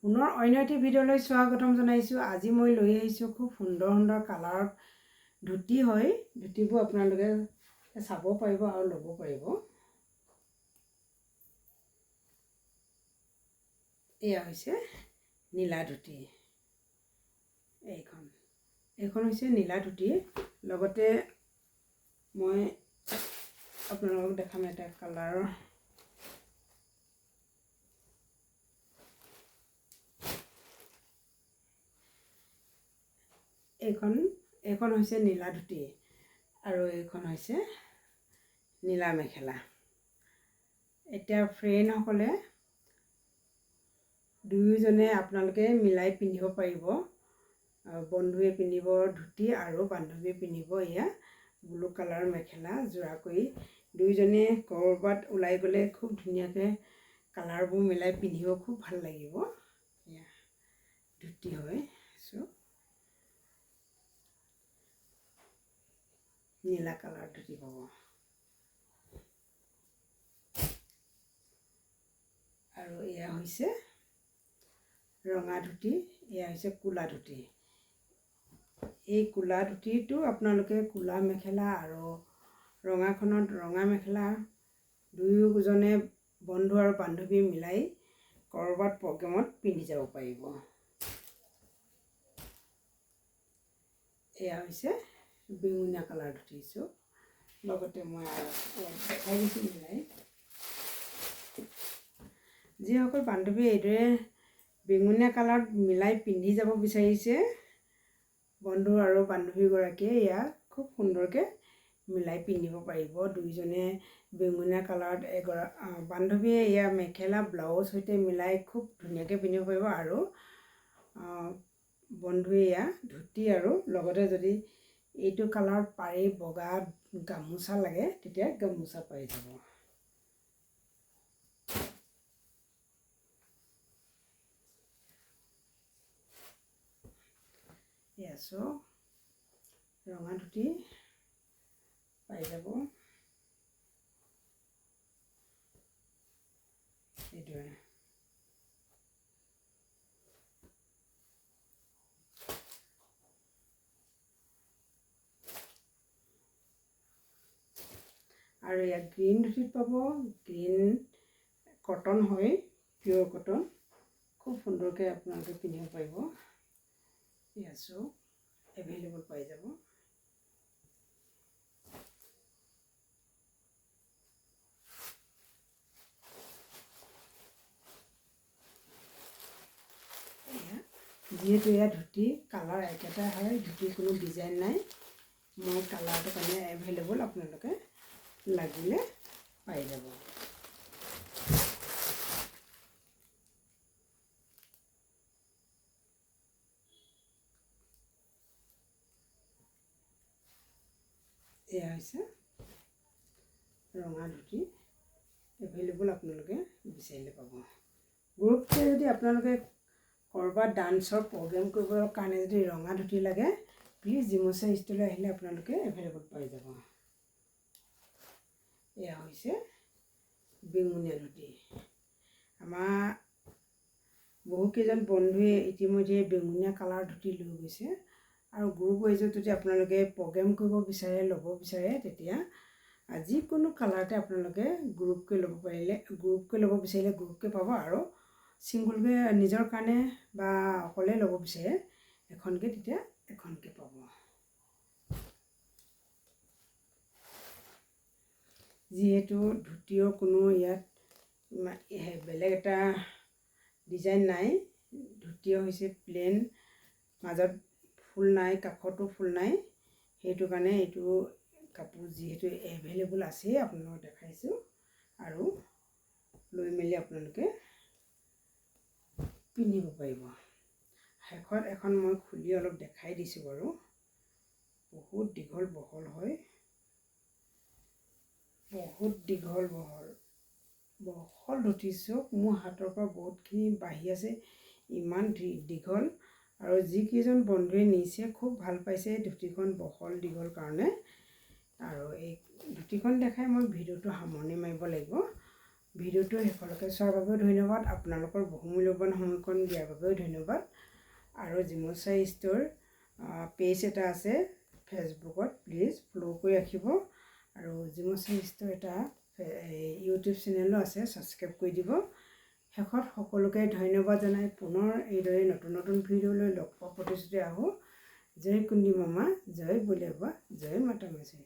পুনৰ অন্য এটি ভিডিঅ'লৈ স্বাগতম জনাইছোঁ। আজি মই লৈ আহিছোঁ খুব সুন্দৰ সুন্দৰ কালাৰ ধুতি হয়। ধুতিবোৰ আপোনালোকে চাব পাৰিব আৰু ল'ব পাৰিব। এয়া হৈছে নীলা ধুতি। এইখন হৈছে নীলা ধুতি। লগতে মই আপোনালোকক দেখাম এটা কালাৰৰ। এইখন হৈছে নীলা ধুতি আৰু এইখন হৈছে নীলা মেখেলা। এতিয়া ফ্ৰেণ্ডসকলে দুয়োজনে আপোনালোকে মিলাই পিন্ধিব পাৰিব। বন্ধুৱে পিন্ধিব ধুতি আৰু বান্ধৱীয়ে পিন্ধিব এয়া ব্লু কালাৰ মেখেলা যোৰা কৰি। দুয়োজনে ক'ৰবাত ওলাই গ'লে খুব ধুনীয়াকৈ কালাৰবোৰ মিলাই পিন্ধিব খুব ভাল লাগিব। এয়া ধুতি হয়। নীলা কালাৰ ধুতি পাব আৰু এয়া হৈছে ৰঙা ধুতি, এয়া হৈছে ক'লা ধুতি। এই ক'লা ধুতিটো আপোনালোকে ক'লা মেখেলা আৰু ৰঙাখনত ৰঙা মেখেলা দুয়োজনে বন্ধু আৰু বান্ধৱী মিলাই ক'ৰবাত প্ৰগ্ৰেমত পিন্ধি যাব পাৰিব। এয়া হৈছে বেঙুনীয়া কালাৰ ধুতিছোঁ। লগতে মই দেখাই দিছোঁ মিলাই। যিসকল বান্ধৱী এইদৰে বেঙুনীয়া কালাৰত মিলাই পিন্ধি যাব বিচাৰিছে, বন্ধু আৰু বান্ধৱীগৰাকীয়ে এয়া খুব সুন্দৰকৈ মিলাই পিন্ধিব পাৰিব। দুয়োজনে বেঙুনীয়া কালাৰত বান্ধৱীয়ে এয়া মেখেলা ব্লাউজ সৈতে মিলাই খুব ধুনীয়াকৈ পিন্ধিব পাৰিব আৰু বন্ধুৱে এয়া ধুতি আৰু লগতে যদি এইটো কালাৰত পাৰি বগা গামোচা লাগে তেতিয়া গামোচা পাই যাব। এয়া ৰঙা ধুতি পাই যাব। এইটোৱে আৰু ইয়াত গ্ৰীণ ধুতিত পাব। গ্ৰীণ কটন হয়, পিয়'ৰ কটন। খুব সুন্দৰকৈ আপোনালোকে পিন্ধিব পাৰিব। এয়া এভেইলেবল পাই যাব। যিহেতু এয়া ধুতি কালাৰ একেটা হয়, ধুতিৰ কোনো ডিজাইন নাই, মই কালাৰটো কাৰণে এভেইলেবল আপোনালোকে লাগিলে পাই যাব। এয়া হৈছে ৰঙা ধুতি, এভেইলেবল আপোনালোকে বিচাৰিলে পাব। গ্ৰুপকৈ যদি আপোনালোকে ক'ৰবাত ডান্সৰ প্ৰগ্ৰেম কৰিবৰ কাৰণে যদি ৰঙা ধুতি লাগে, প্লিজ জিমচা ষ্ট'ৰলৈ আহিলে আপোনালোকে এভেইলেবল পাই যাব। এয়া হৈছে বেঙুনীয়া ধুতি। আমাৰ বহুকেইজন বন্ধুৱে ইতিমধ্যে বেঙুনীয়া কালাৰ ধুতি লৈ গৈছে আৰু গ্ৰুপ ৱাইজত যদি আপোনালোকে প্ৰগ্ৰেম কৰিব বিচাৰে, ল'ব বিচাৰে, তেতিয়া যিকোনো কালাৰতে আপোনালোকে গ্ৰুপকৈ ল'ব বিচাৰিলে গ্ৰুপকৈ পাব আৰু ছিংগলকৈ নিজৰ কাৰণে বা অকলে ল'ব বিচাৰে এখনকৈ, তেতিয়া এখনকৈ পাব। যিহেতু ধুতিৰ কোনো ইয়াত বেলেগ এটা ডিজাইন নাই, ধুতিও হৈছে প্লেন, মাজত ফুল নাই, কাষতো ফুল নাই, সেইটো কাৰণে এইটো কাপোৰ যিহেতু এভেইলেবল আছেই আপোনালোকক দেখাইছোঁ আৰু লৈ মেলি আপোনালোকে পিন্ধিব পাৰিব। শেষত এখন মই খুলি অলপ দেখাই দিছোঁ বাৰু। বহুত দীঘল বহল হয়, বহুত দীঘল বহল ধুতি। মোৰ হাতৰ পৰা বহুতখিনি বাঢ়ি আছে, ইমান দীঘল। আৰু যিকেইজন বন্ধুৱে নিছে খুব ভাল পাইছে ধুতিখন বহল দীঘল কাৰণে। আৰু এই ধুতিখন দেখাই মই ভিডিঅ'টো সামৰণি মাৰিব লাগিব। ভিডিঅ'টো শেষলৈকে চোৱাৰ বাবে ধন্যবাদ। আপোনালোকৰ বহুমূল্যৱান সময়কণ দিয়াৰ বাবেও ধন্যবাদ। আৰু জিমচাই ষ্ট'ৰ পেজ এটা আছে ফেচবুকত, প্লিজ ফ'ল' কৰি ৰাখিব। আৰু জিমচাই ষ্ট'ৰ এটা ইউটিউব চেনেলো আছে, ছাবস্ক্ৰাইব কৰি দিব। শেষত সকলোকে ধন্যবাদ জনাই পুনৰ এইদৰে নতুন নতুন ভিডিঅ' লৈ লগ পোৱাৰ প্ৰতিশ্ৰুতি আহোঁ। জয় কুন্দি মামা, জয় বলিয়া বা, জয় মাতা মেঝি।